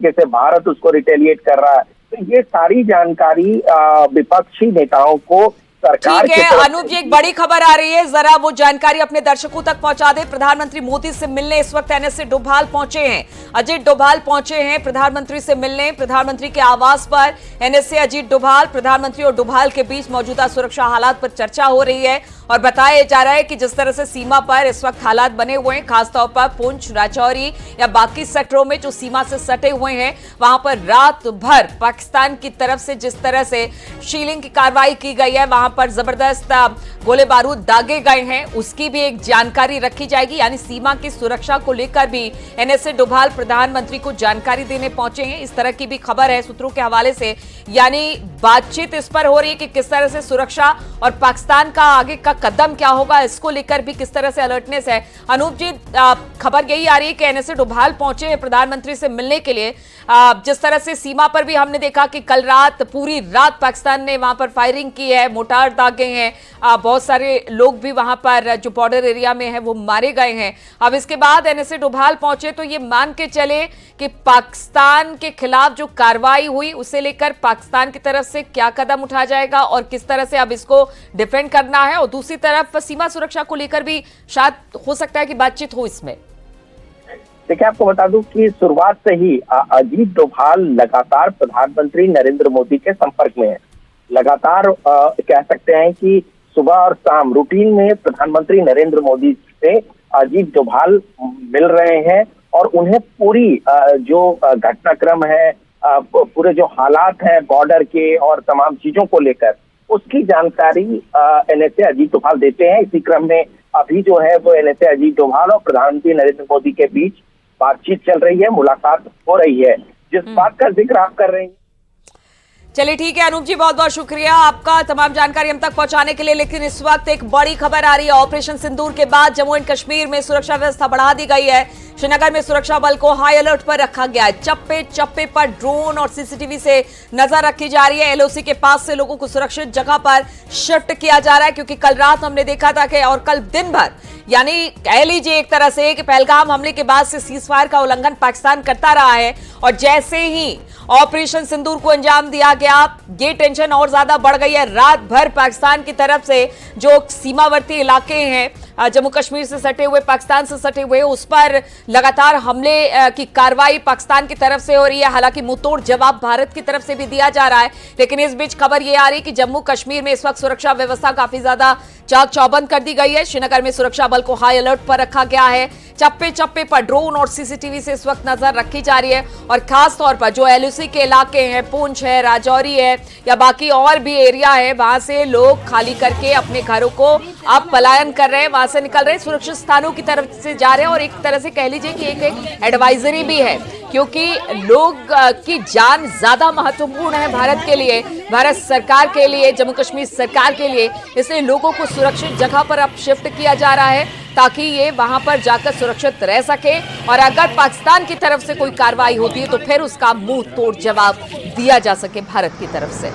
जैसे भारत उसको रिटेलिएट कर रहा है। तो ये सारी जानकारी विपक्षी नेताओं को सरकार ठीक है अनूप जी, एक बड़ी खबर आ रही है, जरा वो जानकारी अपने दर्शकों तक पहुंचा दे। प्रधानमंत्री मोदी से मिलने इस वक्त एनएसए डोभाल पहुंचे हैं। अजीत डोभाल पहुंचे हैं प्रधानमंत्री से मिलने। प्रधानमंत्री के आवास पर एनएसए अजीत डोभाल, प्रधानमंत्री और डोभाल के बीच मौजूदा सुरक्षा हालात पर चर्चा हो रही है और बताया जा रहा है कि जिस तरह से सीमा पर इस वक्त हालात बने हुए हैं, खासतौर पर पुंछ, राजौरी या बाकी सेक्टरों में जो सीमा से सटे हुए हैं, वहां पर रात भर पाकिस्तान की तरफ से जिस तरह से शीलिंग की कार्रवाई की गई है, वहां पर जबरदस्त गोले बारूद दागे गए हैं, उसकी भी एक जानकारी रखी जाएगी। यानी सीमा की सुरक्षा को लेकर भी एनएसए डोभाल प्रधानमंत्री को जानकारी देने पहुंचे हैं, इस तरह की भी खबर है सूत्रों के हवाले से। यानी बातचीत इस पर हो रही है कि किस तरह से सुरक्षा और पाकिस्तान का आगे का कदम क्या होगा, इसको लेकर भी किस तरह से अलर्टनेस है। अनूप जी, खबर यही आ रही है कि एनएसए डोभाल पहुंचे हैं प्रधानमंत्री से मिलने के लिए। जिस तरह से सीमा पर भी हमने देखा कि कल रात पूरी रात पाकिस्तान ने वहां पर फायरिंग की है, मोर्टार दागे हैं, बहुत सारे लोग भी वहां पर जो बॉर्डर एरिया में है वो मारे गए हैं। अब इसके बाद एनएसए डोभाल पहुंचे तो ये मान के चले कि पाकिस्तान के खिलाफ जो कार्रवाई हुई उसे लेकर पाकिस्तान की तरफ से क्या कदम उठाया जाएगा और किस तरह से अब इसको डिफेंड करना है, और दूसरी तरफ सीमा सुरक्षा को लेकर भी शायद हो सकता है कि बातचीत हो इसमें। देखिए, आपको बता दूं कि शुरुआत से ही अजीत डोभाल लगातार प्रधानमंत्री नरेंद्र मोदी के संपर्क में है। लगातार कह सकते हैं कि सुबह और शाम रूटीन में प्रधानमंत्री नरेंद्र मोदी से अजीत डोभाल मिल रहे हैं और उन्हें पूरी जो घटनाक्रम है, पूरे जो हालात हैं बॉर्डर के और तमाम चीजों को लेकर, उसकी जानकारी एनएसए अजीत डोभाल देते हैं। इसी क्रम में अभी जो है वो एनएसए अजीत डोभाल और प्रधानमंत्री नरेंद्र मोदी के बीच बातचीत चल रही है, मुलाकात हो रही है। जिस बात का जिक्र आप कर रहे हैं। चलिए ठीक है अनूप जी, बहुत बहुत शुक्रिया आपका तमाम जानकारी हम तक पहुंचाने के लिए। लेकिन इस वक्त एक बड़ी खबर आ रही है, ऑपरेशन सिंदूर के बाद जम्मू एंड कश्मीर में सुरक्षा व्यवस्था बढ़ा दी गई है। श्रीनगर में सुरक्षा बल को हाई अलर्ट पर रखा गया है। चप्पे चप्पे पर ड्रोन और सीसीटीवी से नजर रखी जा रही है। एलओसी के पास से लोगों को सुरक्षित जगह पर शिफ्ट किया जा रहा है, क्योंकि कल रात हमने देखा था कि और कल दिन भर, यानी कह लीजिए एक तरह से कि पहलगाम हमले के बाद से सीजफायर का उल्लंघन पाकिस्तान करता रहा है, और जैसे ही ऑपरेशन सिंदूर को अंजाम दिया गया, ये टेंशन और ज्यादा बढ़ गई है। रात भर पाकिस्तान की तरफ से जो सीमावर्ती इलाके हैं, जम्मू कश्मीर से सटे हुए, पाकिस्तान से सटे हुए, उस पर लगातार हमले की कार्रवाई पाकिस्तान की तरफ से हो रही है। हालांकि मुंहतोड़ जवाब भारत की तरफ से भी दिया जा रहा है, लेकिन इस बीच खबर यह आ रही है कि जम्मू कश्मीर में इस वक्त सुरक्षा व्यवस्था काफी ज्यादा चाक चौबंद कर दी गई है। श्रीनगर में सुरक्षा बल को हाई अलर्ट पर रखा गया है। चप्पे चप्पे पर ड्रोन और सीसीटीवी से इस वक्त नजर रखी जा रही है, और खास तौर पर जो एलओसी के इलाके हैं, पुंछ है, राजौरी है या बाकी और भी एरिया है, वहां से लोग खाली करके अपने घरों को अब पलायन कर रहे हैं, वहां से निकल रहे हैं, सुरक्षित स्थानों की तरफ से जा रहे हैं। और एक तरह से कह लीजिए कि एक एडवाइजरी भी है, क्योंकि लोग की जान ज्यादा महत्वपूर्ण है भारत के लिए, भारत सरकार के लिए, जम्मू कश्मीर सरकार के लिए। इसलिए लोगों को सुरक्षित जगह पर अब शिफ्ट किया जा रहा है, ताकि ये वहां पर जाकर सुरक्षित रह सके, और अगर पाकिस्तान की तरफ से कोई कार्रवाई होती है तो फिर उसका मुंह तोड़ जवाब दिया जा सके भारत की तरफ से।